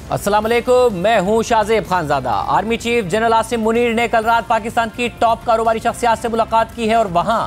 अस्सलाम वालेकुम, मैं हूं Shahzeb Khanzada. Army chief general Asim Munir ने कल रात पाकिस्तान की टॉप कारोबारी शख्सियात से मुलाकात की है और वहां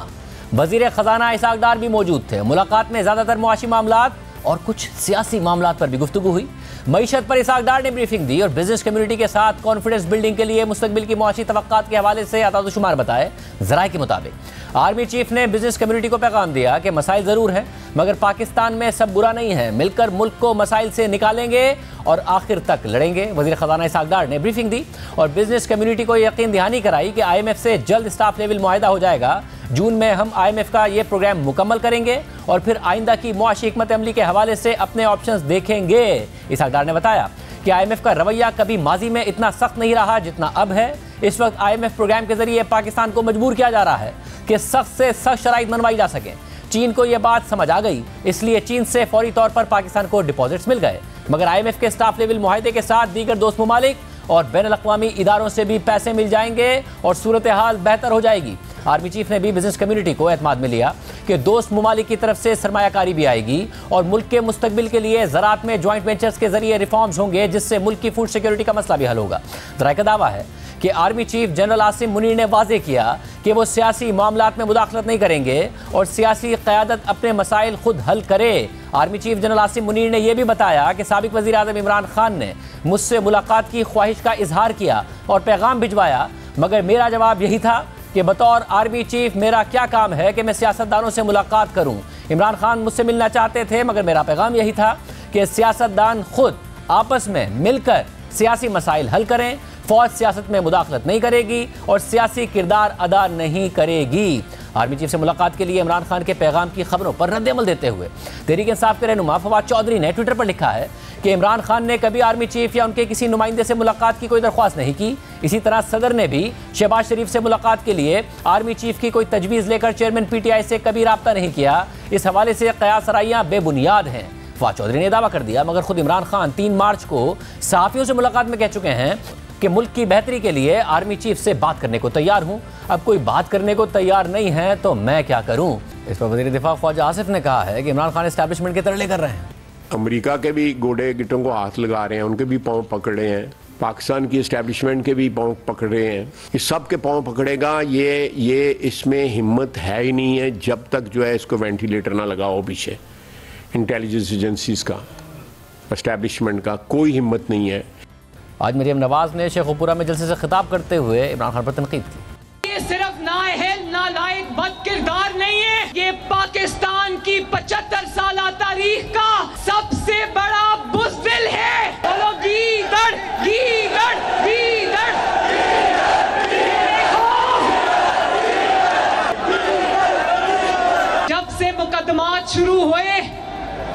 वजीर खजाना इसाक डार भी मौजूद थे। मुलाकात में ज़्यादातर मुआशी मामलात और कुछ सियासी मामलात पर भी गुफ्तगू हुई। मईशत पर इसाक डार ने ब्रीफिंग दी और बिजनेस कम्युनिटी के साथ कॉन्फिडेंस बिल्डिंग के लिए मुस्तकबिल की मुआशी तवक्कात के हवाले से अतादुशुमार बताए। ज़राए के मुताबिक आर्मी चीफ ने बिजनेस कम्युनिटी को पैगाम दिया कि मसाइल ज़रूर है मगर पाकिस्तान में सब बुरा नहीं है, मिलकर मुल्क को मसाइल से निकालेंगे और आखिर तक लड़ेंगे। वज़ीर ख़ज़ाना इसाक डार ने ब्रीफिंग दी और बिजनेस कम्युनिटी को यकीन दहानी कराई कि IMF से जल्द स्टाफ लेवल मुआहिदा हो जाएगा। जून में हम IMF का ये प्रोग्राम मुकम्मल करेंगे और फिर आइंदा की मुआशी हिकमत अमली के हवाले से अपने ऑप्शंस देखेंगे। इसाक डार ने बताया कि IMF का रवैया कभी माजी में इतना सख्त नहीं रहा जितना अब है। इस वक्त IMF प्रोग्राम के जरिए पाकिस्तान को मजबूर किया जा रहा है कि सख्त से सख्त शराइत मनवाई जा सके। चीन को यह बात समझ आ गई, इसलिए चीन से फौरी तौर पर पाकिस्तान को डिपॉजिट्स मिल गए, मगर IMF के स्टाफ लेवल मुआहिदे के साथ दीगर दोस्त ममालिक और बैनुल-अक़वामी इदारों से भी पैसे मिल जाएंगे और सूरत हाल बेहतर हो जाएगी। आर्मी चीफ ने भी बिजनेस कम्युनिटी को एतमाद में लिया कि दोस्त ममालिक की तरफ से सरमायाकारी भी आएगी और मुल्क के मुस्तकबिल के लिए ज़राअत में जॉइंट वेंचर्स के जरिए रिफॉर्म्स होंगे जिससे मुल्क की फूड सिक्योरिटी का मसला भी हल होगा। ज़राए का दावा है कि army chief general Asim Munir ने वाज़े किया कि वो सियासी मामलात में मुदाखलत नहीं करेंगे और सियासी क़यादत अपने मसाइल खुद हल करे। Army chief general Asim Munir ने यह भी बताया कि साबिक़ वज़ीर आज़म इमरान खान ने मुझसे मुलाकात की ख्वाहिश का इजहार किया और पैगाम भिजवाया, मगर मेरा जवाब यही था कि बतौर आर्मी चीफ मेरा क्या काम है कि मैं सियासतदानों से मुलाकात करूं। इमरान खान मुझसे मिलना चाहते थे मगर मेरा पैगाम यही था कि सियासतदान खुद आपस में मिलकर सियासी मसाइल हल करें। फौज सियासत में मुदाखलत नहीं करेगी और सियासी किरदार अदा नहीं करेगी। आर्मी चीफ से मुलाकात के लिए इमरान खान के पैगाम की खबरों पर रद्द-ए-अमल देते हुए तहरीक इंसाफ के रहनुमा फवाद चौधरी ने ट्विटर पर लिखा है कि इमरान खान ने कभी आर्मी चीफ या उनके किसी नुमाइंदे से मुलाकात की कोई दरख्वास्त नहीं की। इसी तरह सदर ने भी शहबाज शरीफ से मुलाकात के लिए आर्मी चीफ की कोई तजवीज़ लेकर चेयरमैन PTI से कभी राब्ता नहीं किया। इस हवाले से कयासराइयाँ बेबुनियाद हैं। फवाद चौधरी ने दावा कर दिया, मगर खुद इमरान खान 3 मार्च को सहाफ़ियों से मुलाकात में कह चुके हैं कि मुल्क की बेहतरी के लिए आर्मी चीफ से बात करने को तैयार हूं। अब कोई बात करने को तैयार नहीं है तो मैं क्या करूं। इस पर वज़ीर दिफा ख्वाजा आसिफ ने कहा है कि इमरान खान एस्टैब्लिशमेंट के तरले कर रहे हैं। अमेरिका के भी गोडे गिटों को हाथ लगा रहे हैं, उनके भी पाँव पकड़ रहे हैं, पाकिस्तान की एस्टैब्लिशमेंट के भी पाँव पकड़ रहे हैं। इस सब के पाँव पकड़ेगा ये इसमें हिम्मत है ही नहीं है जब तक जो है इसको वेंटिलेटर ना लगाओ पीछे। इंटेलिजेंस एजेंसीज का, एस्टैब्लिशमेंट का कोई हिम्मत नहीं है। आज मरियम नवाज ने शेखुपुरा में जलसे से खिताब करते हुए इमरान खान पर तनकीद की। ये सिर्फ नाअहल नालायक बदकिरदार नहीं है, ये पाकिस्तान की 75 साल तारीख का सबसे बड़ा बुज़दिल है। बोलो गीदड़ गीदड़ गीदड़। जब से मुकदमात शुरू हुए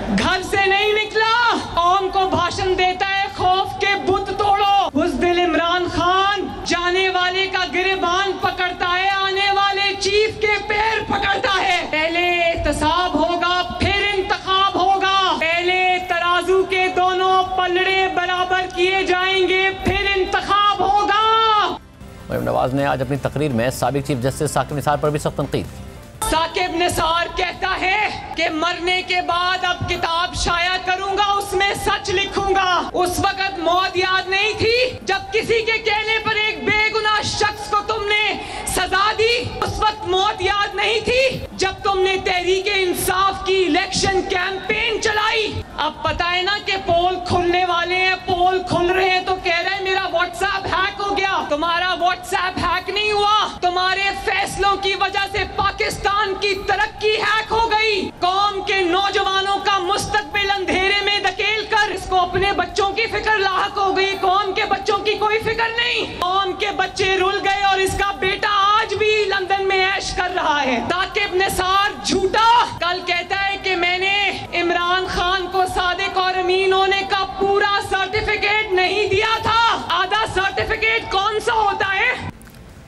घर से नहीं निकला, कौम को भाषण देता है खौफ के बुत तोड़ो। बुज़दिल इमरान खान जाने वाले का गिरबान पकड़ता है, आने वाले चीफ के पैर पकड़ता है। पहले एहतसाब होगा फिर इंतखाब होगा, पहले तराजू के दोनों पलड़े बराबर किए जाएंगे फिर इंतखाब होगा। मरियम नवाज ने आज अपनी तकरीर में साबिक चीफ जस्टिस साकिब निसार पर भी सख्त तनकीद की। साकिब निसार कहता है कि मरने के बाद अब किताब शाया करूंगा, उसमें सच लिखूंगा। उस वक्त मौत याद नहीं थी जब किसी के कहने पर एक बेगुनाह शख्स को तुमने सजा दी। उस वक्त मौत याद नहीं थी जब तुमने तहरीक इंसाफ की इलेक्शन कैंपेन चलाई। अब पता है ना कि पोल खुलने वाले हैं, पोल खुल रहे हैं तो कह रहे हैं मेरा व्हाट्सएप हैक हो गया। तुम्हारा व्हाट्सएप हैक नहीं हुआ, तुम्हारे फैसलों की वजह से पाकिस्तान की तरक्की हैक हो गई। कौम के नौजवानों का मुस्तकबिल अंधेरे में धकेल कर इसको अपने बच्चों की फिक्र लाहक हो गई, कौम के बच्चों की कोई फिक्र नहीं। कौम के बच्चे रुल गए और इसका बेटा आज भी लंदन में ऐश कर रहा है। साकिब निसार झूठा कल कहता है कि मैंने इमरान खान को सादिक और अमीन होने का पूरा सर्टिफिकेट नहीं दिया था। आधा सर्टिफिकेट कौन सा होता है।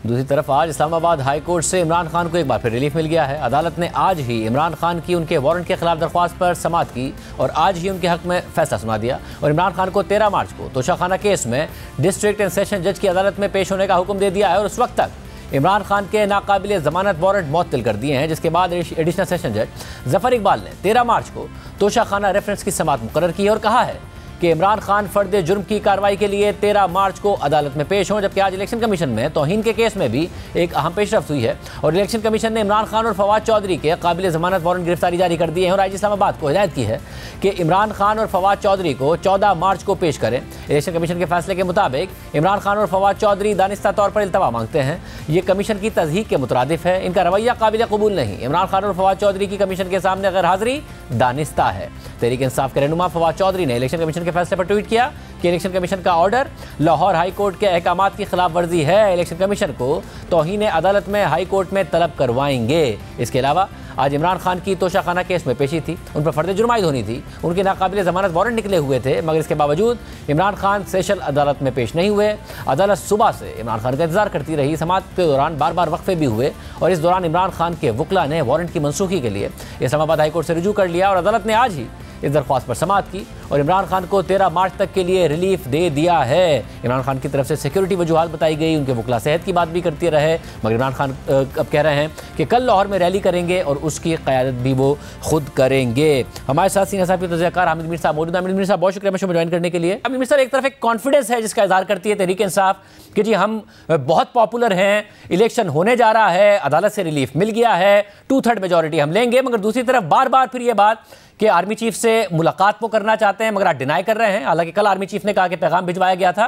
दूसरी तरफ आज इस्लामाबाद हाई कोर्ट से इमरान खान को एक बार फिर रिलीफ मिल गया है। अदालत ने आज ही इमरान खान की उनके वारंट के खिलाफ दरख्वास्त पर समाअत की और आज ही उनके हक में फैसला सुना दिया और इमरान खान को 13 मार्च को तोशाखाना केस में डिस्ट्रिक्ट एंड सेशन जज की अदालत में पेश होने का हुक्म दे दिया है और उस वक्त तक इमरान खान के नाकाबिल जमानत वारंट मुअत्तल कर दिए हैं, जिसके बाद एडिशनल सेशन जज जफर इकबाल ने 13 मार्च को तोशाखाना रेफरेंस की समाअत मुकर्रर की है और कहा है कि इमरान खान फर्द जुर्म की कार्रवाई के लिए 13 मार्च को अदालत में पेश हों, जबकि आज इलेक्शन कमीशन में तौहीन के केस में भी एक अहम पेशरफ्त हुई है और इलेक्शन कमीशन ने इमरान खान और फवाद चौधरी के काबिल ज़मानत वारंट गिरफ्तारी जारी कर दिए हैं और आज इस्लामाबाद को हिदायत की है कि इमरान खान और फवाद चौधरी को 14 मार्च को पेश करें। इलेक्शन कमीशन के फैसले के मुताबिक इमरान खान और फवाद चौधरी दानिस्ता तौर पर इल्तवा मांगते हैं। ये कमीशन की तज़हीक के मुतरादिफ है, इनका रवैया काबिल कबूल नहीं। इमरान खान और फवाद चौधरी की कमीशन के सामने गैर हाज़िरी दानिस्ता है। तहरीक इंसाफ के रहनुमा फवाद चौधरी ने इलेक्शन कमीशन के फैसले पर ट्वीट किया कि इलेक्शन कमीशन का ऑर्डर लाहौर हाई कोर्ट के अहकामात की खिलाफ वर्जी है। इलेक्शन कमीशन को तौहीन अदालत में हाई कोर्ट में तलब करवाएंगे। इसके अलावा आज इमरान खान की तोशाखाना केस में पेशी थी, उन पर फर्द जुर्म आयद होनी थी, उनके नाकाबिल ज़मानत वारंट निकले हुए थे, मगर इसके बावजूद इमरान खान सेशन अदालत में पेश नहीं हुए। अदालत सुबह से इमरान खान का इंतजार करती रही। समाअत के दौरान बार बार वक्फे भी हुए और इस दौरान इमरान खान के वकला ने वारंट की मनसूखी के लिए इस्लामाबाद हाई कोर्ट से रुजू कर लिया और अदालत ने आज ही इस दरख्वास्त पर समाअत की और इमरान खान को 13 मार्च तक के लिए रिलीफ दे दिया है। इमरान खान की तरफ से सिक्योरिटी वजूहात बताई गई, उनके वकला सेहत की बात भी करते रहे, मगर इमरान खान अब कह रहे हैं कि कल लाहौर में रैली करेंगे और उसकी क़यादत भी वो खुद करेंगे। हमारे साथ सीनियर साहब के तज़कियाकार हामिद मीर साहब मौजूद हैं। हामिद मीर साहब बहुत शुक्रिया शो में ज्वाइन करने के लिए। हामिद मीर साहब, एक तरफ एक कॉन्फिडेंस है जिसका इज़हार करती है तहरीक इंसाफ कि जी हम बहुत पॉपुलर हैं, इलेक्शन होने जा रहा है, अदालत से रिलीफ मिल गया है, 2/3 मेजॉरिटी हम लेंगे, मगर दूसरी तरफ बार बार फिर ये बात कि आर्मी चीफ से मुलाकात वो करना चाहते हैं मगर आप डिनाई कर रहे हैं। हालांकि कल आर्मी चीफ ने कहा कि पैगाम भिजवाया गया था।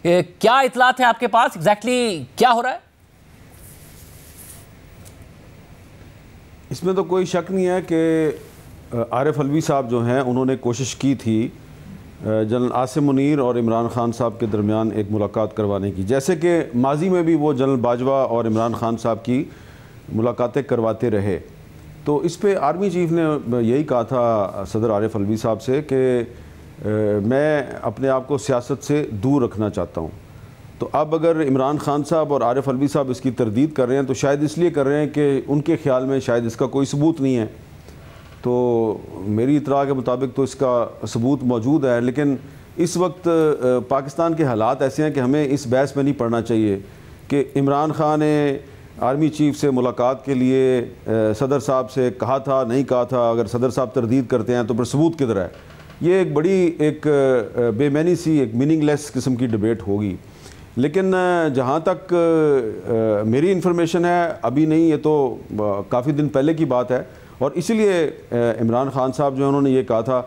क्या इतलात है आपके पास, एग्जैक्टली क्या हो रहा है? इसमें तो कोई शक नहीं है कि आरिफ अलवी साहब जो हैं उन्होंने कोशिश की थी जनरल आसिम मुनीर और इमरान खान साहब के दरमियान एक मुलाकात करवाने की, जैसे कि माजी में भी वो जनरल बाजवा और इमरान खान साहब की मुलाकातें करवाते रहे। तो इस पे आर्मी चीफ ने यही कहा था सदर आरिफ अलवी साहब से कि मैं अपने आप को सियासत से दूर रखना चाहता हूँ। तो अब अगर इमरान खान साहब और आरिफ अलवी साहब इसकी तरदीद कर रहे हैं तो शायद इसलिए कर रहे हैं कि उनके ख्याल में शायद इसका कोई सबूत नहीं है। तो मेरी इतला के मुताबिक तो इसका सबूत मौजूद है, लेकिन इस वक्त पाकिस्तान के हालात ऐसे हैं कि हमें इस बहस में नहीं पड़ना चाहिए कि इमरान खान ने आर्मी चीफ से मुलाकात के लिए सदर साहब से कहा था नहीं कहा था। अगर सदर साहब तरदीद करते हैं तो फिर सबूत किधर है? ये एक बड़ी एक बेमैनी सी एक मीनिंगलेस किस्म की डिबेट होगी। लेकिन जहाँ तक मेरी इन्फॉर्मेशन है अभी नहीं, ये तो काफ़ी दिन पहले की बात है और इसीलिए इमरान खान साहब जो है उन्होंने ये कहा था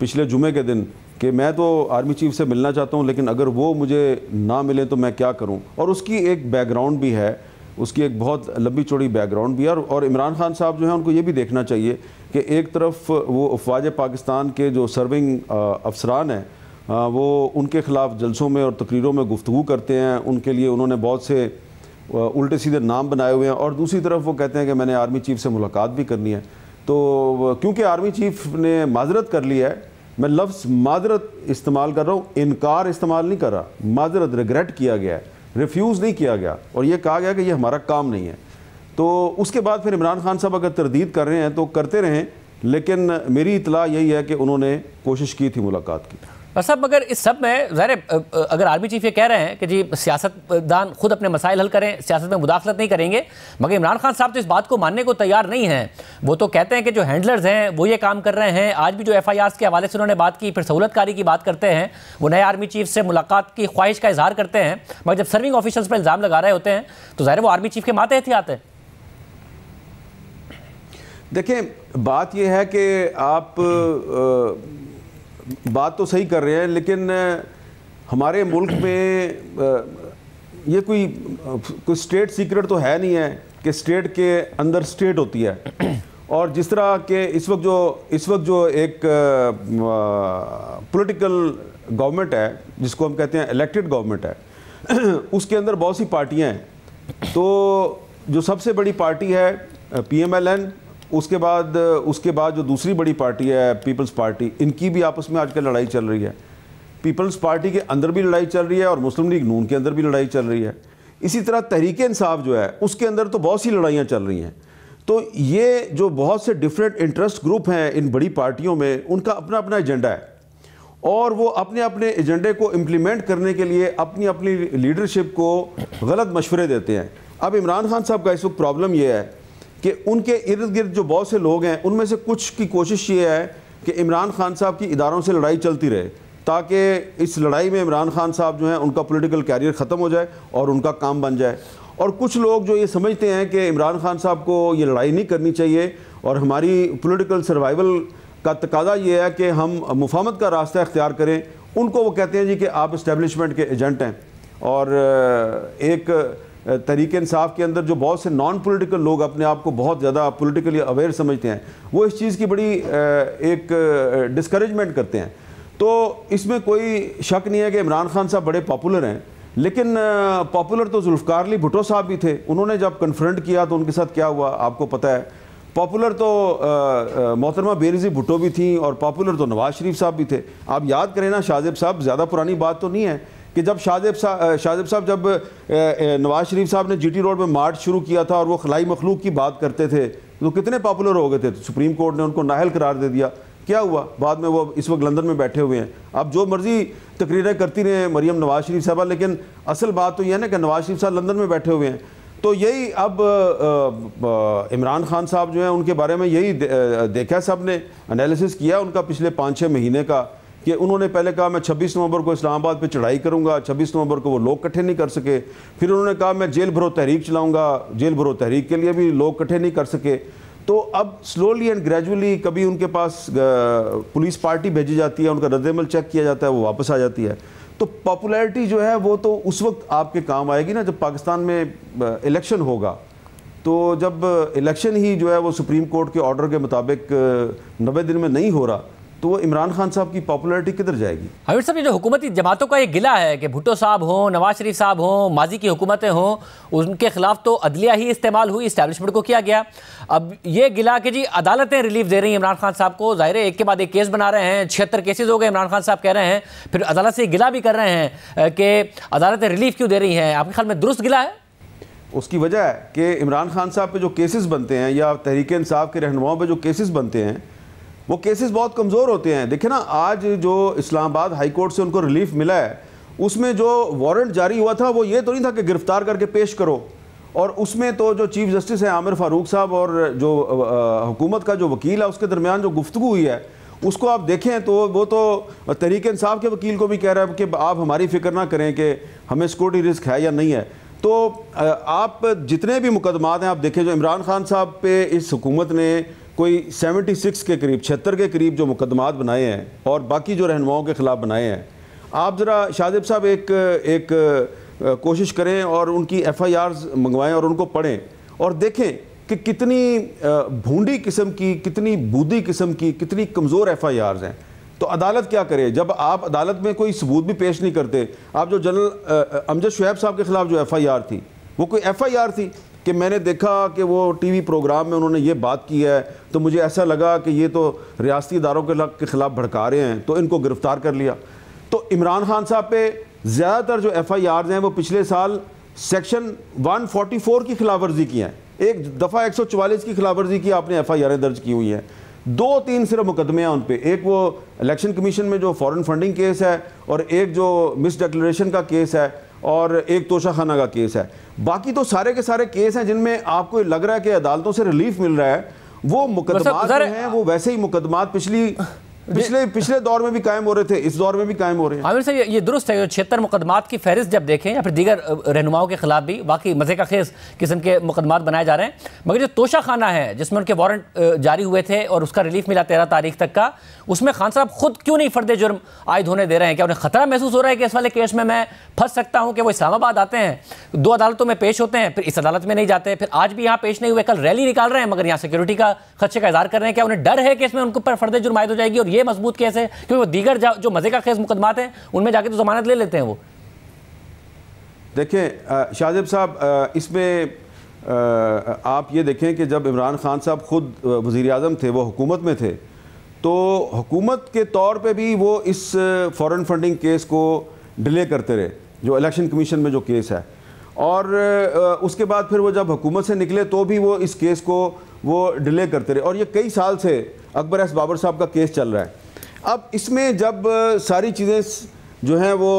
पिछले जुमे के दिन कि मैं तो आर्मी चीफ से मिलना चाहता हूँ, लेकिन अगर वो मुझे ना मिले तो मैं क्या करूँ। और उसकी एक बैकग्राउंड भी है, उसकी एक बहुत लंबी चौड़ी बैकग्राउंड भी है। और इमरान खान साहब जो है उनको ये भी देखना चाहिए कि एक तरफ वो अफवाज पाकिस्तान के जो सर्विंग अफसरान हैं वो उनके ख़िलाफ़ जलसों में और तकरीरों में गुफ्तगू करते हैं, उनके लिए उन्होंने बहुत से उल्टे सीधे नाम बनाए हुए हैं, और दूसरी तरफ वो कहते हैं कि मैंने आर्मी चीफ से मुलाकात भी करनी है। तो क्योंकि आर्मी चीफ ने माजरत कर ली है, मैं लफ्ज़ माजरत इस्तेमाल कर रहा हूँ, इनकार इस्तेमाल नहीं कर रहा, माजरत रिग्रेट किया गया है, रिफ्यूज़ नहीं किया गया और ये कहा गया कि ये हमारा काम नहीं है। तो उसके बाद फिर इमरान खान साहब अगर तरदीद कर रहे हैं तो करते रहें, लेकिन मेरी इतला यही है कि उन्होंने कोशिश की थी मुलाकात की। सब मगर इस सब में ज़ाहिर अगर आर्मी चीफ ये कह रहे हैं कि जी सियासतदान खुद अपने मसाइल हल करें, सियासत में मुदाखलत नहीं करेंगे, मगर इमरान खान साहब तो इस बात को मानने को तैयार नहीं हैं। वो तो कहते हैं कि जो हैंडलर्स हैं वो ये काम कर रहे हैं। आज भी जो FIRs के हवाले से उन्होंने बात की, फिर सहूलतकारी की बात करते हैं, वो नए आर्मी चीफ से मुलाकात की ख्वाहिश का इजहार करते हैं, मगर जब सर्विंग ऑफिसर्स पर इल्ज़ाम लगा रहे होते हैं तो ज़ाहिर वो आर्मी चीफ के माते एहतियात है। देखें, बात यह है कि आप बात तो सही कर रहे हैं, लेकिन हमारे मुल्क में ये कोई स्टेट सीक्रेट तो है नहीं है कि स्टेट के अंदर स्टेट होती है। और जिस तरह के इस वक्त जो एक पॉलिटिकल गवर्नमेंट है जिसको हम कहते हैं इलेक्टेड गवर्नमेंट है, उसके अंदर बहुत सी पार्टियां हैं। तो जो सबसे बड़ी पार्टी है PMLN, उसके बाद जो दूसरी बड़ी पार्टी है पीपल्स पार्टी, इनकी भी आपस में आजकल लड़ाई चल रही है। पीपल्स पार्टी के अंदर भी लड़ाई चल रही है और मुस्लिम लीग नून के अंदर भी लड़ाई चल रही है। इसी तरह तहरीक इंसाफ जो है उसके अंदर तो बहुत सी लड़ाइयाँ चल रही हैं। तो ये जो बहुत से डिफरेंट इंटरेस्ट ग्रुप हैं इन बड़ी पार्टियों में, उनका अपना अपना एजेंडा है और वो अपने अपने एजेंडे को इम्प्लीमेंट करने के लिए अपनी अपनी लीडरशिप को गलत मशवरे देते हैं। अब इमरान खान साहब का इस वक्त प्रॉब्लम यह है कि उनके इर्द गिर्द जो बहुत से लोग हैं उनमें से कुछ की कोशिश ये है कि इमरान खान साहब की इदारों से लड़ाई चलती रहे, ताकि इस लड़ाई में इमरान खान साहब जो हैं उनका पॉलिटिकल कैरियर ख़त्म हो जाए और उनका काम बन जाए। और कुछ लोग जो ये समझते हैं कि इमरान खान साहब को ये लड़ाई नहीं करनी चाहिए और हमारी पॉलिटिकल सर्वाइवल का तकाजा ये है कि हम मुफाहमत का रास्ता इख्तियार करें, उनको वो कहते हैं जी कि आप इस्टेब्लिशमेंट के एजेंट हैं। और एक तहरीक इंसाफ के अंदर जो बहुत से नॉन पॉलिटिकल लोग अपने आप को बहुत ज़्यादा पॉलिटिकली अवेयर समझते हैं, वो इस चीज़ की बड़ी एक डिस्करेजमेंट करते हैं। तो इसमें कोई शक नहीं है कि इमरान खान साहब बड़े पॉपुलर हैं, लेकिन पॉपुलर तो जुल्फ़िकार अली भुट्टो साहब भी थे। उन्होंने जब कन्फ्रंट किया तो उनके साथ क्या हुआ आपको पता है। पॉपुलर तो मोहतरमा बेनज़ीर भुट्टो भी थी और पॉपुलर तो नवाज़ शरीफ साहब भी थे। आप याद करें ना, शाहजेब साहब, ज़्यादा पुरानी बात तो नहीं है कि जब शाहजेब साहब जब नवाज़ शरीफ साहब ने GT रोड में मार्च शुरू किया था और वो खलाई मखलूक की बात करते थे तो कितने पॉपुलर हो गए थे। तो सुप्रीम कोर्ट ने उनको नाअहल करार दे दिया। क्या हुआ बाद में? वो इस वक्त लंदन में बैठे हुए हैं। अब जो मर्जी तकरीरें करती रहे मरियम नवाज़ शरीफ साहबा, लेकिन असल बात तो यह है ना कि नवाज़ शरीफ साहब लंदन में बैठे हुए हैं। तो यही अब इमरान खान साहब जो हैं उनके बारे में यही देखा, सब ने एनालिसिस किया उनका पिछले 5-6 महीने का, कि उन्होंने पहले कहा मैं 26 नवंबर को इस्लामाबाद पे चढ़ाई करूंगा। 26 नवंबर को वो लोग इकट्ठे नहीं कर सके। फिर उन्होंने कहा मैं जेल भरो तहरीक चलाऊंगा, जेल भरो तहरीक के लिए भी लोग इकट्ठे नहीं कर सके। तो अब स्लोली एंड ग्रेजुअली कभी उनके पास पुलिस पार्टी भेजी जाती है, उनका रद्द-ए-अमल चेक किया जाता है, वो वापस आ जाती है। तो पॉपुलैरिटी जो है वो तो उस वक्त आपके काम आएगी ना जब पाकिस्तान में इलेक्शन होगा। तो जब इलेक्शन ही जो है वो सुप्रीम कोर्ट के ऑर्डर के मुताबिक 90 दिन में नहीं हो रहा तो वो इमरान खान साहब की पॉपुलैरिटी किधर जाएगी? हमीद साहब, ये जो हुकूमती जमातों का ये गिला है कि भुट्टो साहब हों, नवाज शरीफ साहब हों, माजी की हुकूमतें हों, उनके खिलाफ तो अदलिया ही इस्तेमाल हुई, इस्टेब्लिशमेंट को किया गया। अब ये गिला कि जी अदालतें रिलीफ दे रही हैं इमरान खान साहब को, ज़ाहिर है एक के बाद एक केस बना रहे हैं, 76 केसेज हो गए इमरान खान साहब कह रहे हैं, फिर अदालत से गिला भी कर रहे हैं कि अदालतें रिलीफ क्यों दे रही हैं। आपके ख्याल में दुरुस्त गिला है? उसकी वजह है कि इमरान खान साहब पे जो केसेस बनते हैं या तहरीक इंसाफ के रहनुमाओं पे जो केसेस बनते हैं वो केसेस बहुत कमज़ोर होते हैं। देखिए ना, आज जो इस्लामाबाद हाई कोर्ट से उनको रिलीफ मिला है उसमें जो वारंट जारी हुआ था वो ये तो नहीं था कि गिरफ्तार करके पेश करो, और उसमें तो जो चीफ जस्टिस है आमिर फारूक साहब और जो हुकूमत का जो वकील है उसके दरमियान जो गुफ्तगू हुई है उसको आप देखें तो वो तो तहरीक इंसाफ के वकील को भी कह रहा है कि आप हमारी फिक्र ना करें कि हमें सिक्योरिटी रिस्क है या नहीं है। तो आप जितने भी मुकदमात हैं आप देखें, जो इमरान खान साहब पे इस हुकूमत ने कोई 76 के करीब 76 के करीब जो मुकदमात बनाए हैं और बाकी जो रहनुमाओं के ख़िलाफ़ बनाए हैं, आप ज़रा शाहजेब साहब एक कोशिश करें और उनकी FIRs मंगवाएं और उनको पढ़ें और देखें कि कितनी भूंडी किस्म की, कितनी बूदी किस्म की, कितनी कमज़ोर FIRs हैं। तो अदालत क्या करे जब आप अदालत में कोई सबूत भी पेश नहीं करते? आप जो जनरल अमजद शुएब साहब के ख़िलाफ़ जो FIR थी वो कोई FIR थी कि मैंने देखा कि वो TV प्रोग्राम में उन्होंने ये बात की है तो मुझे ऐसा लगा कि ये तो रियासती इदारों के ख़िलाफ़ भड़का रहे हैं तो इनको गिरफ़्तार कर लिया। तो इमरान खान साहब पे ज़्यादातर जो FIRs हैं वो पिछले साल सेक्शन 144 की खिलाफ वर्जी की हैं। एक दफ़ा 144 की खिलाफ वर्जी की आपने FIR दर्ज की हुई हैं। 2-3 सिर्फ मुकदमे हैं उन पे, एक वो इलेक्शन कमीशन में जो फॉरेन फंडिंग केस है और एक जो मिस डिक्लेरेशन का केस है और एक तोशाखाना का केस है। बाकी तो सारे के सारे केस हैं जिनमें आपको लग रहा है कि अदालतों से रिलीफ मिल रहा है। वो मुकदमात जो हैं वो वैसे ही मुकदमात पिछले दौर में भी कायम हो रहे थे, इस दौर में भी कायम हो रहे हैं। आमिर साहब, ये दुरुस्त है 76 मुकदमात की फहरिस्त जब देखें या फिर दीगर रहनुमाओं के खिलाफ भी बाकी मज़े का खेस किस्म के मुकदमात बनाए जा रहे हैं, मगर जो तोशाखाना है जिसमें उनके वारंट जारी हुए थे और उसका रिलीफ मिला 13 तारीख तक का, उसमें खान साहब खुद क्यों नहीं फर्द जुर्म आयद होने दे रहे हैं? क्या उन्हें खतरा महसूस हो रहा है कि इस वाले केस में मैं फंस सकता हूं? कि वो इस्लामाबाद आते हैं, 2 अदालतों में पेश होते हैं, फिर इस अदालत में नहीं जाते, फिर आज भी यहाँ पेश नहीं हुए, कल रैली निकाल रहे हैं मगर यहाँ सिक्योरिटी का खदशे का इज़हार कर रहे हैं। क्या उन्हें डर है कि इसमें उनके ऊपर फर्द जुर्म आयद हो जाएगी? और ये मजबूत केस है क्योंकि वो दीगर जो मजे का खेस मुकदमात हैं उनमें जाके तो जमानत ले लेते हैं। वो देखें शाहजेब साहब, इसमें आप ये देखें कि जब इमरान खान साहब खुद वज़ीर आज़म थे, वो हुकूमत में थे, तो हुकूमत के तौर पे भी वो इस फॉरेन फंडिंग केस को डिले करते रहे, जो इलेक्शन कमीशन में जो केस है। और उसके बाद फिर वो जब हुकूमत से निकले तो भी वो इस केस को वो डिले करते रहे और ये कई साल से अकबर एस बाबर साहब का केस चल रहा है। अब इसमें जब सारी चीज़ें जो हैं वो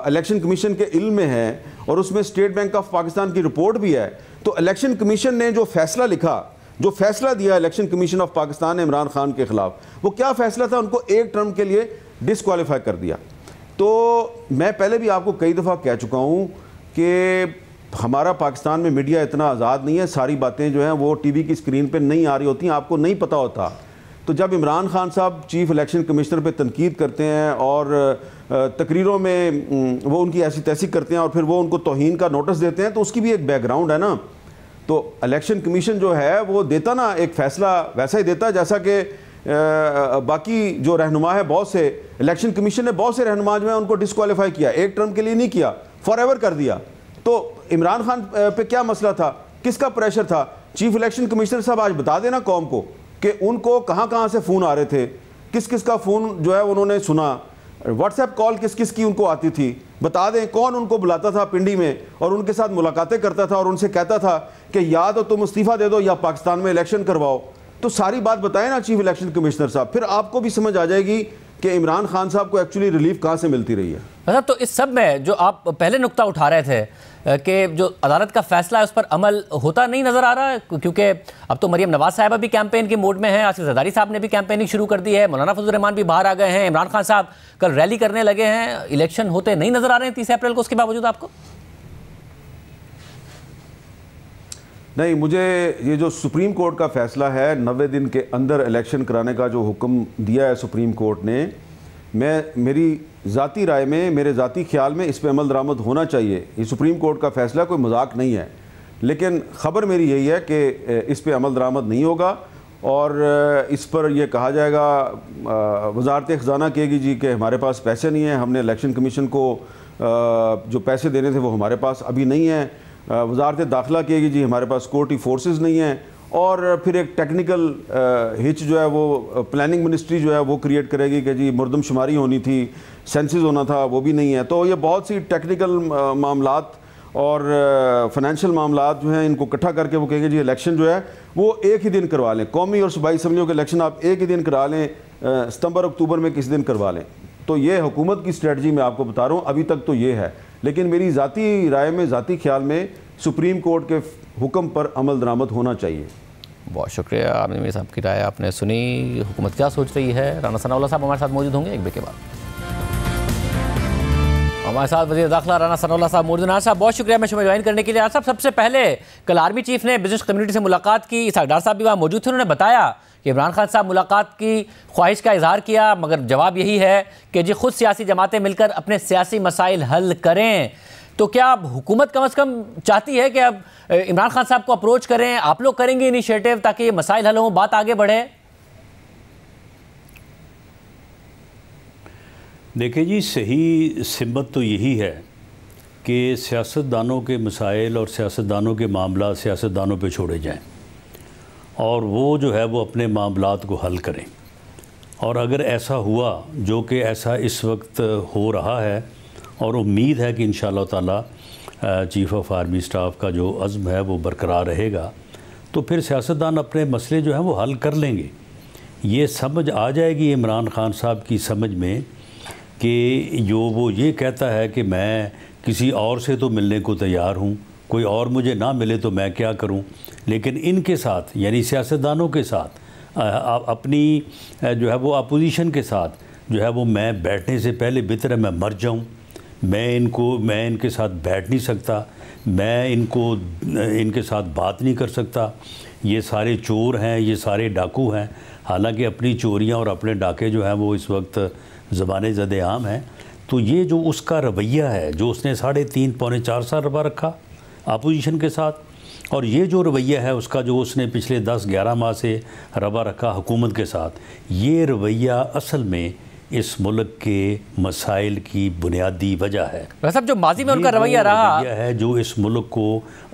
इलेक्शन कमीशन के इल्म में है और उसमें स्टेट बैंक ऑफ पाकिस्तान की रिपोर्ट भी है, तो इलेक्शन कमीशन ने जो फैसला लिखा, जो फैसला दिया इलेक्शन कमीशन ऑफ पाकिस्तान ने इमरान खान के ख़िलाफ़, वो क्या फ़ैसला था? उनको 1 टर्म के लिए डिसक्वालीफाई कर दिया। तो मैं पहले भी आपको कई दफ़ा कह चुका हूँ कि हमारा पाकिस्तान में मीडिया इतना आज़ाद नहीं है, सारी बातें जो हैं वो टीवी की स्क्रीन पे नहीं आ रही होती, आपको नहीं पता होता। तो जब इमरान खान साहब चीफ़ इलेक्शन कमिश्नर पे तनकीद करते हैं और तकरीरों में वो उनकी ऐसी तैसी करते हैं और फिर वो उनको तौहीन का नोटिस देते हैं, तो उसकी भी एक बैकग्राउंड है ना। तो इलेक्शन कमीशन जो है वो देता ना एक फ़ैसला वैसा ही देता जैसा कि बाकी जो रहनुमा है, बहुत से इलेक्शन कमीशन ने बहुत से रहनुमा जो है उनको डिसक्वालीफाई किया, एक टर्म के लिए नहीं किया, फॉरएवर कर दिया। तो इमरान खान पे क्या मसला था, किसका प्रेशर था? चीफ इलेक्शन कमिश्नर साहब आज बता देना कौम को कि उनको कहाँ कहाँ से फ़ोन आ रहे थे, किस किस का फ़ोन जो है उन्होंने सुना, व्हाट्सएप कॉल किस किस की उनको आती थी, बता दें कौन उनको बुलाता था पिंडी में और उनके साथ मुलाकातें करता था और उनसे कहता था कि या तो तुम इस्तीफ़ा दे दो या पाकिस्तान में इलेक्शन करवाओ। तो सारी बात बताएं ना चीफ इलेक्शन कमिश्नर साहब, फिर आपको भी समझ आ जाएगी कि इमरान खान साहब को एक्चुअली रिलीफ कहाँ से मिलती रही है। मतलब तो इस सब में जो आप पहले नुक्ता उठा रहे थे कि जो अदालत का फैसला है उस पर अमल होता नहीं नजर आ रहा है, क्योंकि अब तो मरीम नवाज साहब भी कैंपेन के मोड में हैं, आसिफ जरदारी साहब ने भी कैंपेनिंग शुरू कर दी है, मौलाना फजल रहमान भी बाहर आ गए हैं, इमरान खान साहब कल रैली करने लगे हैं, इलेक्शन होते नहीं नजर आ रहे हैं 30 अप्रैल को, उसके बावजूद आपको? नहीं, मुझे ये जो सुप्रीम कोर्ट का फैसला है 90 दिन के अंदर इलेक्शन कराने का जो हुक्म दिया है सुप्रीम कोर्ट ने, मेरी ज़ाती राय में, मेरे ज़ाती ख्याल में इस पर अमल दरामद होना चाहिए। ये सुप्रीम कोर्ट का फ़ैसला कोई मजाक नहीं है, लेकिन ख़बर मेरी यही है कि इस पर अमल दरामद नहीं होगा और इस पर यह कहा जाएगा, वजारत ख़जाना कहेगी जी कि हमारे पास पैसे नहीं हैं, हमने इलेक्शन कमीशन को जो पैसे देने थे वो हमारे पास अभी नहीं है, वजारत दाखिला कहेगी जी हमारे पास सिक्योरिटी फोर्सेस नहीं हैं, और फिर एक टेक्निकल हिच जो है वो प्लानिंग मिनिस्ट्री जो है वो क्रिएट करेगी कि जी मुर्दमशुमारी होनी थी, सेंसिस होना था, वो भी नहीं है। तो ये बहुत सी टेक्निकल मामलात और फाइनेंशियल मामलात जो हैं इनको इकट्ठा करके वो कहेंगे जी इलेक्शन जो है वो एक ही दिन करवा लें, कौमी और सूबाई असम्बलियों के इलेक्शन आप एक ही दिन करा लें, सितंबर अक्टूबर में किसी दिन करवा लें। तो ये हुकूमत की स्ट्रेटजी मैं आपको बता रहा हूँ, अभी तक तो ये है, लेकिन मेरी ज़ाती राय में, ज़ाती ख्याल में सुप्रीम कोर्ट के हुक्म पर अमल दरामद होना चाहिए। बहुत शुक्रिया आमिर साहब की राय आपने सुनी। हुकूमत क्या सोच रही है, राना सनाउल्लाह साहब हमारे साथ मौजूद होंगे एक ब्रेक के बाद। हमारे साथ वज़ीर दाखिला राना सनाउल्लाह साहब मौजूद हैं। साहब बहुत शुक्रिया मैं शुमार ज्वाइन करने के लिए। साहब सबसे पहले कल आर्मी चीफ ने बिजनेस कम्युनिटी से मुलाकात की, इसहाक़ साहब भी वहाँ मौजूद थे, उन्होंने बताया कि इमरान खान साहब मुलाकात की ख्वाहिश का इजहार किया, मगर जवाब यही है कि जी खुद सियासी जमातें मिलकर अपने सियासी मसाइल हल करें। तो क्या अब हुकूमत कम से कम चाहती है कि अब इमरान खान साहब को अप्रोच करें, आप लोग करेंगे इनिशिएटिव ताकि ये मसाइल हल हों, बात आगे बढ़े? देखिए जी, सही सिमत तो यही है कि सियासतदानों के मसाइल और सियासतदानों के मामला सियासतदानों पे छोड़े जाएं और वो जो है वो अपने मामलात को हल करें। और अगर ऐसा हुआ, जो कि ऐसा इस वक्त हो रहा है और उम्मीद है कि इंशाअल्लाह ताला चीफ़ ऑफ आर्मी स्टाफ का जो अज़्म है वो बरकरार रहेगा, तो फिर सियासतदान अपने मसले जो हैं वो हल कर लेंगे। ये समझ आ जाएगी इमरान खान साहब की समझ में कि जो वो ये कहता है कि मैं किसी और से तो मिलने को तैयार हूँ, कोई और मुझे ना मिले तो मैं क्या करूँ, लेकिन इनके साथ यानी सियासतदानों के साथ अपनी जो है वो अपोजिशन के साथ जो है वो मैं बैठने से पहले बेहतर है मैं मर जाऊँ। मैं इनके साथ बैठ नहीं सकता, मैं इनके साथ बात नहीं कर सकता। ये सारे चोर हैं, ये सारे डाकू हैं, हालांकि अपनी चोरियां और अपने डाके जो हैं वो इस वक्त ज़बाने ज़दे आम हैं। तो ये जो उसका रवैया है, जो उसने 3.5 पौने 4 साल रवा रखा अपोजिशन के साथ, और ये जो रवैया है उसका जो उसने पिछले 10-11 माह से रवा रखा हुकूमत के साथ, ये रवैया असल में इस मुल्क के मसाइल की बुनियादी वजह है। वैसे जो माजी में उनका रवैया रहा है जो इस मुल्क को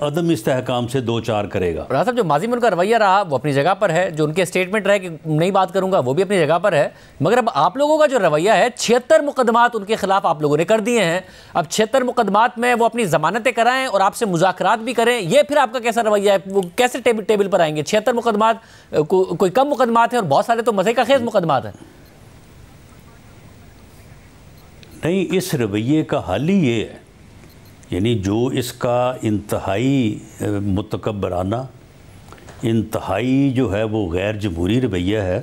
अदम इस्तेहकाम से 2-4 करेगा। साहब जो माजी में उनका रवैया रहा वो अपनी जगह पर है, जो उनके स्टेटमेंट रहे कि नहीं बात करूंगा वो भी अपनी जगह पर है, मगर अब आप लोगों का जो रवैया है 76 मुकदमात उनके खिलाफ आप लोगों ने कर दिए हैं। अब 76 मुकदमात में वो अपनी जमानतें कराएं और आपसे मुज़ाकरात भी करें, ये फिर आपका कैसा रवैया है? वो कैसे टेबल पर आएंगे? 76 मुकदमात कोई कम मुकदमात है और बहुत सारे तो मज़े का खेज मुकदमात हैं। नहीं, इस रवैये का हल ही ये है, यानी जो इसका इंतहाई मुतकब्बराना, इंतहाई जो है वो गैर जमहूरी रवैया है,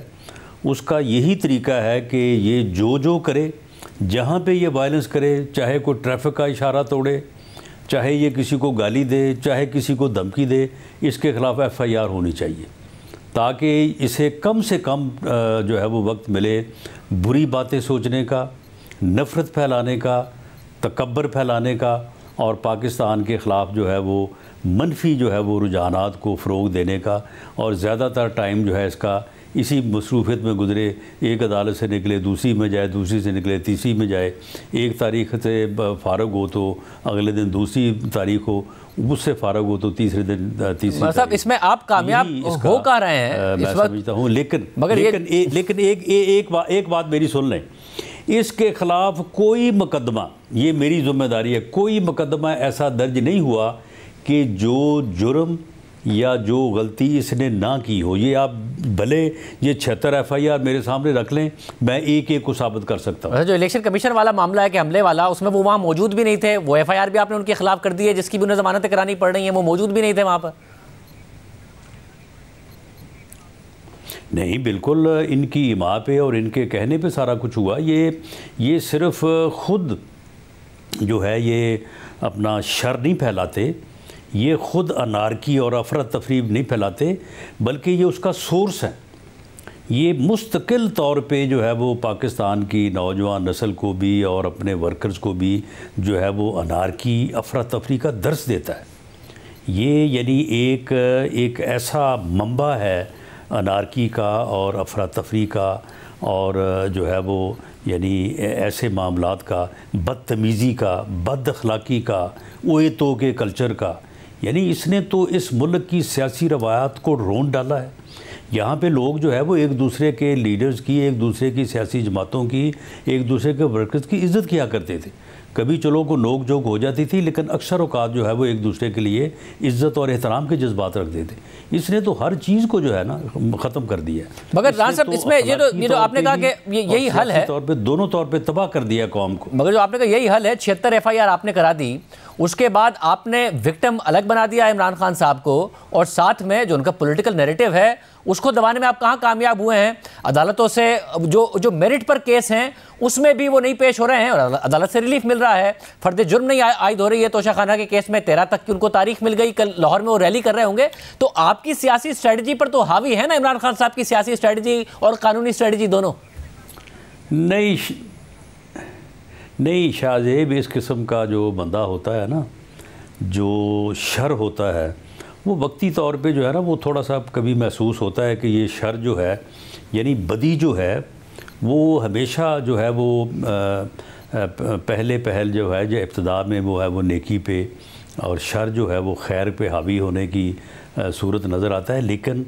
उसका यही तरीका है कि ये जो करे, जहाँ पे ये वायलेंस करे, चाहे कोई ट्रैफिक का इशारा तोड़े, चाहे ये किसी को गाली दे, चाहे किसी को धमकी दे, इसके ख़िलाफ़ FIR होनी चाहिए, ताकि इसे कम से कम जो है वो वक्त मिले बुरी बातें सोचने का, नफ़रत फैलाने का, तकब्बर फैलाने का, और पाकिस्तान के ख़िलाफ़ जो है वो मनफी जो है वो रुझानात को फ़रोग़ देने का। और ज़्यादातर टाइम जो है इसका इसी मसरूफ़ियत में गुज़रे, एक अदालत से निकले दूसरी में जाए, दूसरी से निकले तीसरी में जाए, एक तारीख़ से फ़ारग हो तो अगले दिन दूसरी तारीख़ हो, उससे फ़ारग हो तो तीसरे दिन तीसरी। मतलब इसमें आप कामयाब हो कहाँ रहे हैं मैं समझता हूँ, लेकिन एक बात मेरी सुन लें, इसके ख़िलाफ़ कोई मुकदमा, ये मेरी ज़िम्मेदारी है, कोई मुकदमा ऐसा दर्ज नहीं हुआ कि जो जुर्म या जो गलती इसने ना की हो। ये आप भले ये 76 FIR मेरे सामने रख लें, मैं एक एक को साबित कर सकता हूँ। जो इलेक्शन कमीशन वाला मामला है कि हमले वाला, उसमें वो वहाँ मौजूद भी नहीं थे, वो FIR भी आपने उनके खिलाफ कर दी है, जिसकी भी उन्हें ज़मानतें करानी पड़ रही हैं, वो मौजूद भी नहीं थे वहाँ पर। नहीं, बिल्कुल इनकी इमा पे और इनके कहने पे सारा कुछ हुआ। ये सिर्फ ख़ुद जो है ये अपना शर नहीं फैलाते, ये ख़ुद अनारकी और अफरा तफरी नहीं फैलाते, बल्कि ये उसका सोर्स है। ये मुस्तकिल तौर पे जो है वो पाकिस्तान की नौजवान नस्ल को भी और अपने वर्कर्स को भी जो है वो अनारकी अफरा तफरी का दर्स देता है। ये यानी एक ऐसा मंबा है अनारकी का और अफरा तफरी का, और जो है वो यानी ऐसे मामलात का, बदतमीज़ी का, बद अखलाक़ी का, ओए तो के कल्चर का। यानी इसने तो इस मुल्क की सियासी रवायात को रोन डाला है। यहाँ पे लोग जो है वो एक दूसरे के लीडर्स की, एक दूसरे की सियासी जमातों की, एक दूसरे के वर्कर्स की इज़्ज़त किया करते थे। कभी चलो को नोक झोंक हो जाती थी, लेकिन अक्सर औकात जो है वो एक दूसरे के लिए इज़्ज़त और एहतराम के जज्बात रखते थे। इसने तो हर चीज़ को जो है ना ख़त्म कर दिया। मगर राना साहब, इसमें ये जो आपने कहा कि यही हल है, तौर पे दोनों तौर पे तबाह कर दिया कौम को। मगर जो आपने कहा यही हल है, 76 FIR आपने करा दी, उसके बाद आपने विक्टिम अलग बना दिया इमरान खान साहब को, और साथ में जो उनका पॉलिटिकल नैरेटिव है उसको दबाने में आप कहाँ कामयाब हुए हैं? अदालतों से जो मेरिट पर केस हैं उसमें भी वो नहीं पेश हो रहे हैं, और अदालत से रिलीफ मिल रहा है। फर्द जुर्म नहीं आयद हो रही है तोशाखाना के केस में, 13 तक की उनको तारीख मिल गई। कल लाहौर में वो रैली कर रहे होंगे। तो आपकी सियासी स्ट्रेटजी पर तो हावी है ना इमरान खान साहब की सियासी स्ट्रेटजी और कानूनी स्ट्रेटजी दोनों? नहीं शाहजेब, इस किस्म का जो बंदा होता है ना, जो शर होता है, वो वक्ती तौर पे जो है ना वो थोड़ा सा कभी महसूस होता है कि ये शर जो है यानी बदी जो है वो हमेशा जो है वो पहल जो है जो इब्तिदा में वो है वो नेकी पे, और शर जो है वो खैर पे हावी होने की सूरत नज़र आता है। लेकिन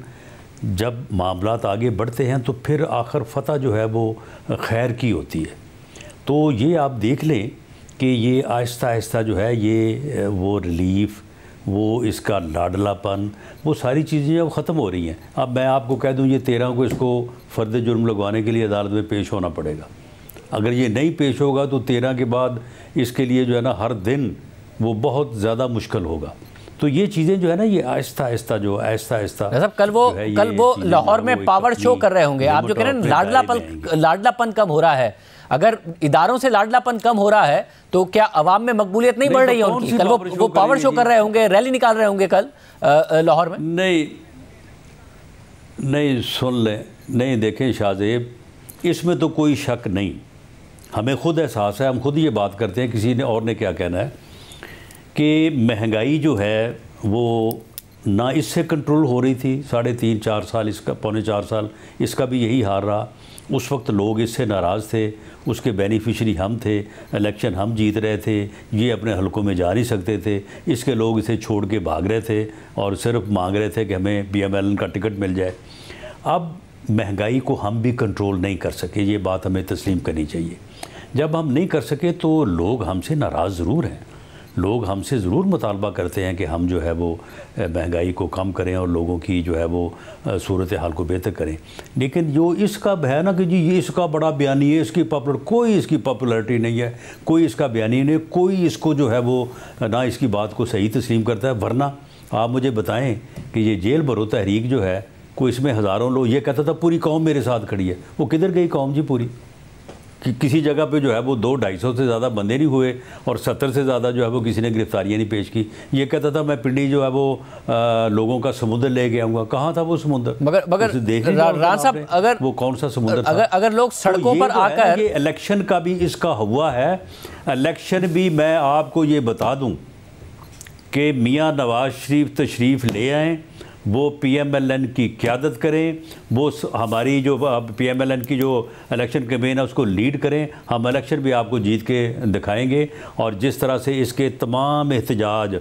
जब मामलात आगे बढ़ते हैं तो फिर आखिर फ़तह जो है वो खैर की होती है। तो ये आप देख लें कि ये आहिस्ता आहिस्ता जो है ये वो रिलीफ़, वो इसका लाडलापन, वो सारी चीज़ें अब ख़त्म हो रही हैं। अब मैं आपको कह दूं ये 13 को इसको फ़र्द जुर्म लगवाने के लिए अदालत में पेश होना पड़ेगा। अगर ये नहीं पेश होगा तो 13 के बाद इसके लिए जो है ना हर दिन वो बहुत ज़्यादा मुश्किल होगा। तो ये चीज़ें जो है ना ये आहिस्ता आहिस्ता कल वो लाहौर में पावर शो कर रहे होंगे। आप जो कह रहे हैं लाडलापन कम हो रहा है, अगर इदारों से लाडलापन कम हो रहा है तो क्या अवाम में मकबूलियत नहीं बढ़ रही है उनकी? कल वो पावर शो कर रहे होंगे, रैली निकाल रहे होंगे कल लाहौर में। नहीं सुन लें, नहीं देखें शाहजेब, इसमें तो कोई शक नहीं, हमें खुद एहसास है, हम खुद ये बात करते हैं, किसी ने और ने क्या कहना है कि महंगाई जो है वो ना इससे कंट्रोल हो रही थी 3.5-4 साल, इसका 3.25-4 साल इसका भी यही हाल रहा। उस वक्त लोग इससे नाराज़ थे, उसके बेनिफिशरी हम थे, इलेक्शन हम जीत रहे थे, ये अपने हलकों में जा नहीं सकते थे, इसके लोग इसे छोड़ के भाग रहे थे और सिर्फ मांग रहे थे कि हमें BMLN का टिकट मिल जाए। अब महंगाई को हम भी कंट्रोल नहीं कर सके, ये बात हमें तस्लीम करनी चाहिए। जब हम नहीं कर सके तो लोग हमसे नाराज़ ज़रूर हैं, लोग हमसे ज़रूर मुतालबा करते हैं कि हम जो है वो महंगाई को कम करें और लोगों की जो है वो सूरत हाल को बेहतर करें। लेकिन जो इसका बयान है कि जी ये इसका बड़ा बयानी है, इसकी कोई इसकी पॉपुलैरिटी नहीं है, कोई इसका बयानी नहीं, कोई इसको जो है वो ना इसकी बात को सही तस्लीम करता है। वरना आप मुझे बताएं कि ये जेल भरो तहरीक जो है कोई इसमें हज़ारों लोग, ये कहता था पूरी कौम मेरे साथ खड़ी है। वो किधर गई कौम जी पूरी? कि किसी जगह पे जो है वो 200-250 से ज़्यादा बंदे नहीं हुए और 70 से ज़्यादा जो है वो किसी ने गिरफ्तारियाँ नहीं पेश की। ये कहता था मैं पिंडी जो है वो लोगों का समुद्र ले के आऊँगा। कहाँ था वो समुद्र? मगर राना साहब, अगर वो कौन सा समुद्र था? अगर लोग सड़कों पर आकर, ये इलेक्शन का भी इसका हुआ है। इलेक्शन भी मैं आपको ये बता दूँ कि मियाँ नवाज शरीफ तशरीफ़ ले आएँ, वो PMLN की क़यादत करें, वो हमारी जो PMLN की जो इलेक्शन कैंपेन है उसको लीड करें। हम इलेक्शन भी आपको जीत के दिखाएंगे। और जिस तरह से इसके तमाम एहतजाज,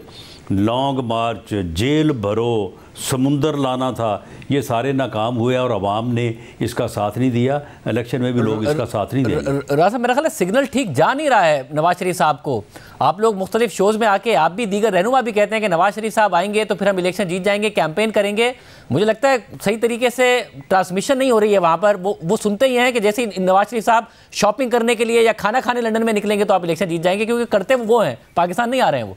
लॉन्ग मार्च, जेल भरो, समुंदर लाना था, ये सारे नाकाम हुए और अवाम ने इसका साथ नहीं दिया। इलेक्शन में भी लोग इसका साथ नहीं देंगे। राजा साहब, मेरा ख्याल है सिग्नल ठीक जा नहीं रहा है नवाज शरीफ साहब को। आप लोग मुख्तलिफ शोज़ में आके, आप भी, दीगर रहनुमा भी कहते हैं कि नवाज शरीफ साहब आएंगे तो फिर हम इलेक्शन जीत जाएंगे, कैंपेन करेंगे। मुझे लगता है सही तरीके से ट्रांसमिशन नहीं हो रही है वहाँ पर। वो सुनते ही हैं कि जैसे नवाज शरीफ साहब शॉपिंग करने के लिए या खाना खाने लंदन में निकलेंगे तो आप इलेक्शन जीत जाएंगे, क्योंकि करते वो हैं, पाकिस्तान नहीं आ रहे हैं वो।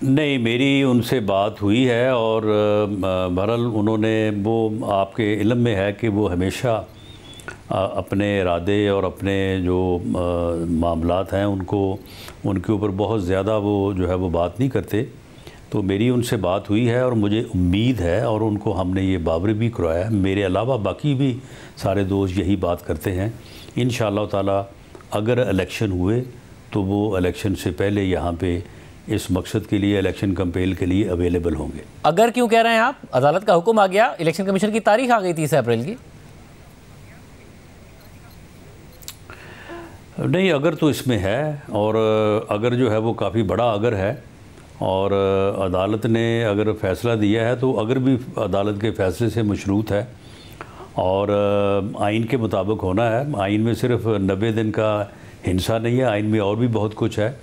नहीं, मेरी उनसे बात हुई है और बहरहाल उन्होंने, वो आपके इल्म में है कि वो हमेशा अपने इरादे और अपने जो मामलात हैं उनके ऊपर बहुत ज़्यादा वो जो है वो बात नहीं करते। तो मेरी उनसे बात हुई है और मुझे उम्मीद है, और उनको हमने ये बावरी भी करवाया है, मेरे अलावा बाकी भी सारे दोस्त यही बात करते हैं। इंशाअल्लाह ताला अगर इलेक्शन हुए तो वो इलेक्शन से पहले यहाँ पे इस मकसद के लिए, इलेक्शन कैंपेन के लिए अवेलेबल होंगे। अगर क्यों कह रहे हैं आप? अदालत का हुक्म आ गया, इलेक्शन कमीशन की तारीख आ गई 30 अप्रैल की। नहीं, अगर तो इसमें है, और अगर जो है वो काफ़ी बड़ा अगर है, और अदालत ने अगर फ़ैसला दिया है तो अगर भी अदालत के फ़ैसले से मशरूत है और आइन के मुताबिक होना है। आइन में सिर्फ 90 दिन का हिंसा नहीं है, आइन में और भी बहुत कुछ है।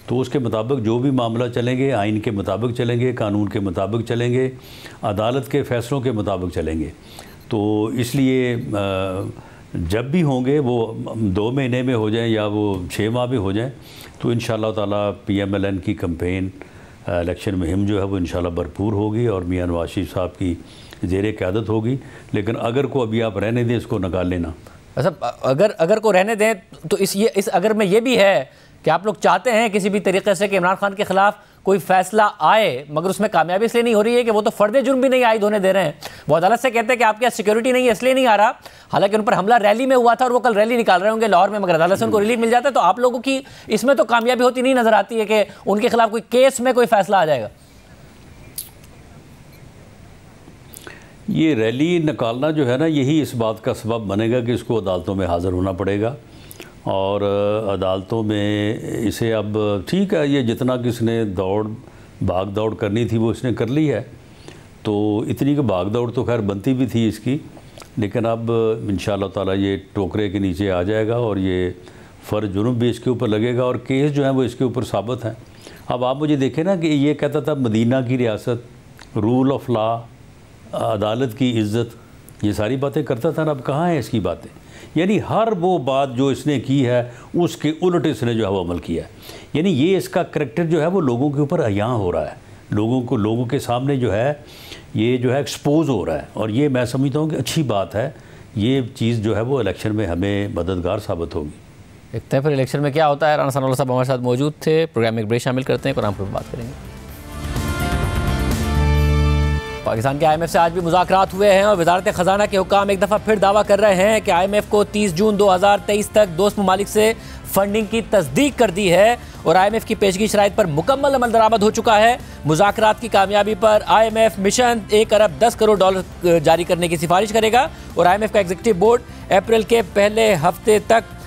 तो उसके मुताबिक जो भी मामला चलेंगे, आइन के मुताबिक चलेंगे, कानून के मुताबिक चलेंगे, अदालत के फ़ैसलों के मुताबिक चलेंगे। तो इसलिए जब भी होंगे, वो 2 महीने में हो जाएं या वो 6 माह में हो जाएं, तो इंशाअल्लाह ताला PMLN की कैंपेन, इलेक्शन मुहिम जो है वो इंशाअल्लाह भरपूर होगी और मियां नवाज शरीफ साहब की ज़ेरे क़यादत होगी। लेकिन अगर को अभी आप रहने दें, इसको निकाल लेना। अच्छा, अगर को रहने दें तो इस अगर में ये भी है कि आप लोग चाहते हैं किसी भी तरीके से कि इमरान खान के खिलाफ कोई फैसला आए, मगर उसमें कामयाबी इसलिए नहीं हो रही है कि वो तो फर्द जुर्म भी नहीं आयद होने दे रहे हैं। वो अदालत से कहते हैं कि आपके यहाँ सिक्योरिटी नहीं है इसलिए नहीं आ रहा, हालांकि उन पर हमला रैली में हुआ था और वो कल रैली निकाल रहे होंगे लाहौर में, मगर अदालत से उनको रिलीफ मिल जाता है। तो आप लोगों की इसमें तो कामयाबी होती नहीं नजर आती है कि उनके खिलाफ कोई केस में कोई फैसला आ जाएगा। ये रैली निकालना जो है ना, यही इस बात का सबब बनेगा कि इसको अदालतों में हाज़िर होना पड़ेगा, और अदालतों में इसे, अब ठीक है, ये जितना किसने भाग दौड़ करनी थी वो इसने कर ली है। तो इतनी की भाग दौड़ तो खैर बनती भी थी इसकी, लेकिन अब इंशाअल्लाह ताला ये टोकरे के नीचे आ जाएगा और ये फ़र्ज जुर्म भी इसके ऊपर लगेगा और केस जो है वो इसके ऊपर साबित हैं। अब आप मुझे देखें ना कि ये कहता था मदीना की रियासत, रूल ऑफ लॉ, अदालत की इज़्ज़त, ये सारी बातें करता था ना। अब कहाँ है इसकी बातें? यानी हर वो बात जो इसने की है उसके उलट इसने जो है वो अमल किया है। यानी ये इसका करैक्टर जो है वो लोगों के ऊपर अयां हो रहा है, लोगों के सामने जो है ये जो है एक्सपोज हो रहा है, और ये मैं समझता हूँ कि अच्छी बात है। ये चीज़ जो है वो इलेक्शन में हमें मददगार साबित होगी। देखते हैं फिर इलेक्शन में क्या होता है। राना सनाउल्लाह साहब हमारे साथ मौजूद थे। प्रोग्राम में एक ब्रेक शामिल करते हैं, कुरान पर बात करेंगे। पाकिस्तान के IMF से आज भी मुज़ाकरात हुए हैं और वज़ारत ख़ज़ाना के हुक्काम एक दफ़ा फिर दावा कर रहे हैं कि IMF को 30 जून 2023 तक दोस्त ममालिक से फंडिंग की तस्दीक कर दी है और IMF की पेशगी शराइत पर मुकम्मल अमल दरामद हो चुका है। मुज़ाकरात की कामयाबी पर IMF मिशन 1 अरब 10 करोड़ डॉलर जारी करने की सिफारिश करेगा और IMF का एग्जीक्यूटिव बोर्ड अप्रैल के पहले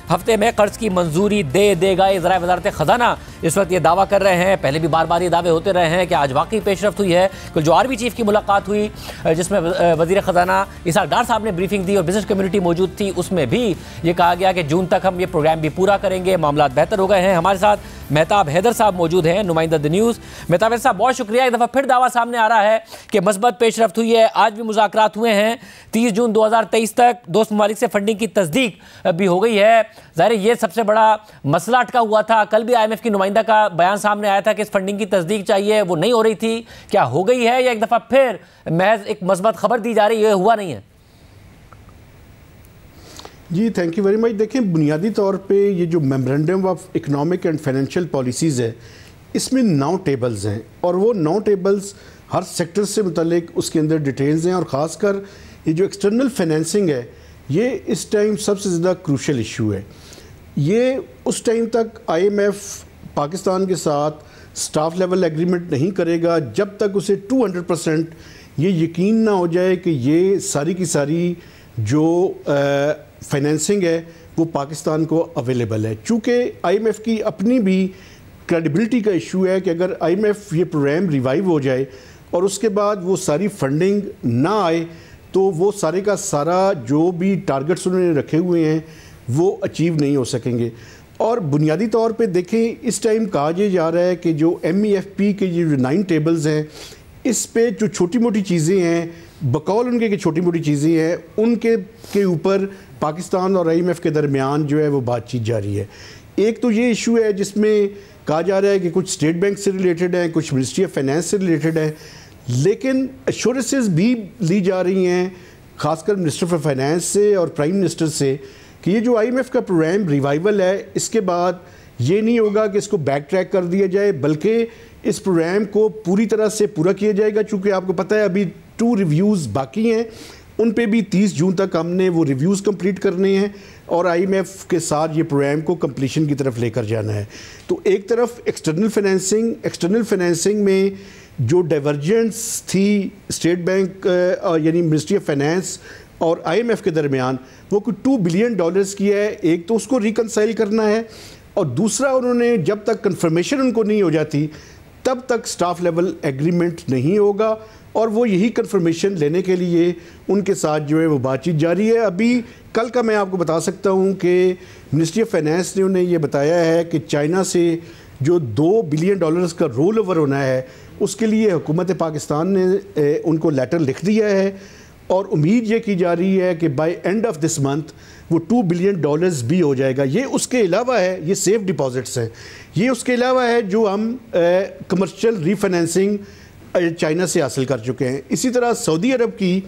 हफ्ते में कर्ज की मंजूरी दे देगा। ये ज़रा वज़ारत ख़ज़ाना इस वक्त ये दावा कर रहे हैं। पहले भी बार बार ये दावे होते रहे हैं कि आज वाकई पेशरफ्त हुई है। कल जो आर्मी चीफ की मुलाकात हुई जिसमें वज़ीर ख़ज़ाना इसहाक डार साहब ने ब्रीफिंग दी और बिज़नेस कम्युनिटी मौजूद थी, उसमें भी ये कहा गया कि जून तक हम ये प्रोग्राम भी पूरा करेंगे, मामला बेहतर हो गए हैं। हमारे साथ मेहताब हैदर साहब मौजूद हैं, नुमाइंदा द न्यूज़। मेहताब हैदर साहब, बहुत शुक्रिया। एक दफ़ा फिर दावा सामने आ रहा है कि मस्बत पेशरफ्त हुई है। आज भी मुज़ाकरात हुए हैं, 30 जून 2023 तक दोस्त ममालिक से फंडिंग की तस्दीक भी हो गई है। ज़ाहिर ये सबसे बड़ा मसला अटका हुआ था। कल भी IMF की नुमाइंदा का बयान सामने आया था कि इस फंडिंग की तस्दीक चाहिए, वो नहीं हो रही थी। क्या हो गई है या एक दफ़ा फिर महज एक मस्बत खबर दी जा रही है, हुआ नहीं है? जी थैंक यू वेरी मच। देखें, बुनियादी तौर पे ये जो memorandum of economic and financial policies है, इसमें 9 टेबल्स हैं और वो 9 टेबल्स हर सेक्टर से मुतल्लिक उसके अंदर डिटेल्स हैं। और ख़ासकर ये जो एक्सटर्नल फाइनेंसिंग है, ये इस टाइम सबसे ज़्यादा क्रूशल इशू है। ये उस टाइम तक IMF पाकिस्तान के साथ स्टाफ लेवल एग्रीमेंट नहीं करेगा जब तक उसे 200% ये यकीन ना हो जाए कि ये सारी की सारी जो फाइनेंसिंग है वो पाकिस्तान को अवेलेबल है। चूँकि IMF की अपनी भी क्रेडिबिलिटी का इशू है कि अगर IMF ये प्रोग्राम रिवाइव हो जाए और उसके बाद वो सारी फंडिंग ना आए तो वो सारे का सारा जो भी टारगेट्स उन्होंने रखे हुए हैं वो अचीव नहीं हो सकेंगे। और बुनियादी तौर पे देखें, इस टाइम कहा जा रहा है कि जो MEFP के जो 9 टेबल्स हैं, इस पे जो छोटी मोटी चीज़ें हैं, बकौल उनके की छोटी मोटी चीज़ें हैं, उनके के ऊपर पाकिस्तान और IMF के दरमियान जो है वो बातचीत जारी है। एक तो ये इशू है जिसमें कहा जा रहा है कि कुछ स्टेट बैंक से रिलेटेड हैं, कुछ मिनिस्ट्री ऑफ फाइनेंस से रिलेटेड है, लेकिन एश्योरेंसेस भी ली जा रही हैं ख़ासकर मिनिस्टर ऑफ फाइनेंस से और प्राइम मिनिस्टर से कि ये जो IMF का प्रोग्राम रिवाइवल है, इसके बाद ये नहीं होगा कि इसको बैक ट्रैक कर दिया जाए, बल्कि इस प्रोग्राम को पूरी तरह से पूरा किया जाएगा। चूँकि आपको पता है अभी 2 रिव्यूज़ बाकी हैं, उन पे भी 30 जून तक हमने वो रिव्यूज़ कंप्लीट करने हैं और IMF के साथ ये प्रोग्राम को कंप्लीशन की तरफ लेकर जाना है। तो एक तरफ एक्सटर्नल फाइनेंसिंग में जो डाइवर्जेंस थी स्टेट बैंक यानी मिनिस्ट्री ऑफ फाइनेंस और IMF के दरमियान, वो कुछ $2 बिलियन की है। एक तो उसको रिकनसाइल करना है और दूसरा उन्होंने जब तक कंफर्मेशन उनको नहीं हो जाती तब तक स्टाफ लेवल एग्रीमेंट नहीं होगा और वो यही कंफर्मेशन लेने के लिए उनके साथ जो है वो बातचीत जारी है। अभी कल का मैं आपको बता सकता हूँ कि मिनिस्ट्री ऑफ फाइनेंस ने उन्हें ये बताया है कि चाइना से जो $2 बिलियन का रोल ओवर होना है, उसके लिए हुकूमत पाकिस्तान ने उनको लेटर लिख दिया है और उम्मीद ये की जा रही है कि by end of this month वो $2 बिलियन भी हो जाएगा। ये उसके अलावा है, ये सेफ डिपॉजिट्स हैं, ये उसके अलावा है जो हम कमर्शियल रीफाइनेंसिंग चाइना से हासिल कर चुके हैं। इसी तरह सऊदी अरब की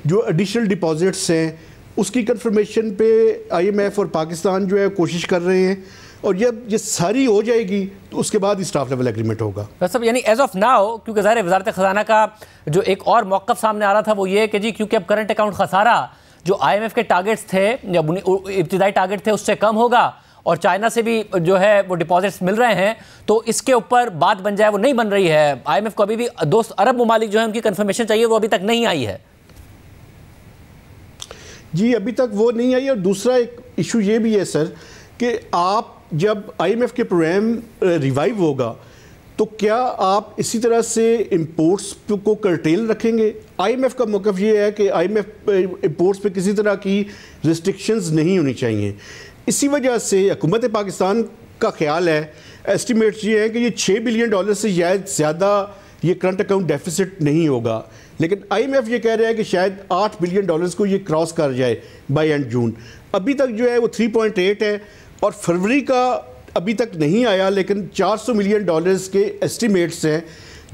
जो एडिशनल डिपॉजिट्स हैं उसकी कंफर्मेशन पे IMF और पाकिस्तान जो है कोशिश कर रहे हैं और जब ये सारी हो जाएगी तो उसके बाद ही स्टाफ लेवल एग्रीमेंट होगा। सब यानी एज ऑफ नाउ, क्योंकि ज़ाहिर वज़ारत ख़ज़ाना का जो एक और मौक़िफ़ सामने आ रहा था वो ये कि जी क्योंकि अब करंट अकाउंट खसारा जो IMF के टारगेट्स थे या इब्तिदाई टारगेट थे उससे कम होगा और चाइना से भी जो है वो डिपॉजिट्स मिल रहे हैं, तो इसके ऊपर बात बन जाए वो नहीं बन रही है। IMF को अभी भी दोस्त अरब ममालिक जो है उनकी कंफर्मेशन चाहिए, वो अभी तक नहीं आई है। जी अभी तक वो नहीं आई। और दूसरा एक इशू ये भी है सर कि आप जब IMF के प्रोग्राम रिवाइव होगा तो क्या आप इसी तरह से इंपोर्ट्स को कर्टेल रखेंगे? IMF का मौक़िफ़ ये है कि IMF इंपोर्ट्स पे किसी तरह की रिस्ट्रिक्शंस नहीं होनी चाहिए। इसी वजह से हुकूमत पाकिस्तान का ख्याल है, एस्टिमेट्स ये है कि ये $6 बिलियन से शायद ज़्यादा ये करंट अकाउंट डेफिसिट नहीं होगा, लेकिन IMF ये कह रहा है कि शायद $8 बिलियन को ये क्रॉस कर जाए बाय एंड जून। अभी तक जो है वो 3.8 है और फरवरी का अभी तक नहीं आया, लेकिन $400 मिलियन के एस्टिमेट्स हैं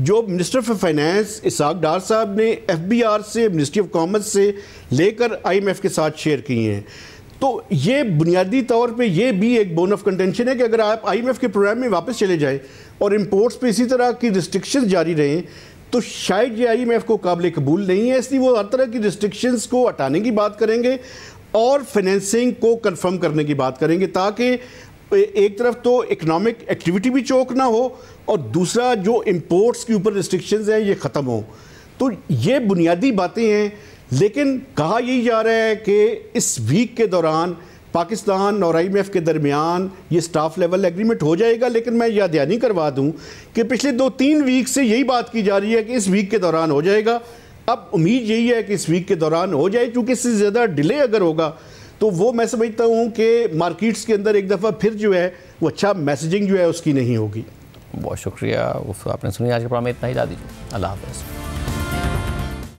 जो मिनिस्टर ऑफ फाइनेंस इसहाक डार साहब ने FBR से, मिनिस्ट्री ऑफ कॉमर्स से लेकर IMF के साथ शेयर किए हैं। तो ये बुनियादी तौर पे ये भी एक बोन ऑफ कंटेंशन है कि अगर आप IMF के प्रोग्राम में वापस चले जाएं और इंपोर्ट्स पे इसी तरह की रिस्ट्रिक्शंस जारी रहें तो शायद ये IMF को काबिल कबूल नहीं है। इसलिए वो हर तरह की रिस्ट्रिक्शंस को हटाने की बात करेंगे और फाइनेंसिंग को कंफर्म करने की बात करेंगे ताकि एक तरफ तो इकोनॉमिक एक्टिविटी भी चौक ना हो और दूसरा जो इंपोर्ट्स के ऊपर रिस्ट्रिक्शंस हैं ये ख़त्म हो। तो ये बुनियादी बातें हैं, लेकिन कहा यही जा रहा है कि इस वीक के दौरान पाकिस्तान और IMF के दरमियान ये स्टाफ लेवल एग्रीमेंट हो जाएगा। लेकिन मैं याद दहानी करवा दूं कि पिछले 2-3 वीक से यही बात की जा रही है कि इस वीक के दौरान हो जाएगा। अब उम्मीद यही है कि इस वीक के दौरान हो जाए, क्योंकि इससे ज़्यादा डिले अगर होगा तो वो मैं समझता हूँ कि मार्केट्स के अंदर एक दफ़ा फिर जो है वो अच्छा मैसेजिंग जो है उसकी नहीं होगी। बहुत शुक्रिया। आपने सुनी, आज के प्रोग्राम में इतना ही। ला दीजिए। अल्लाह हाफ़िज़।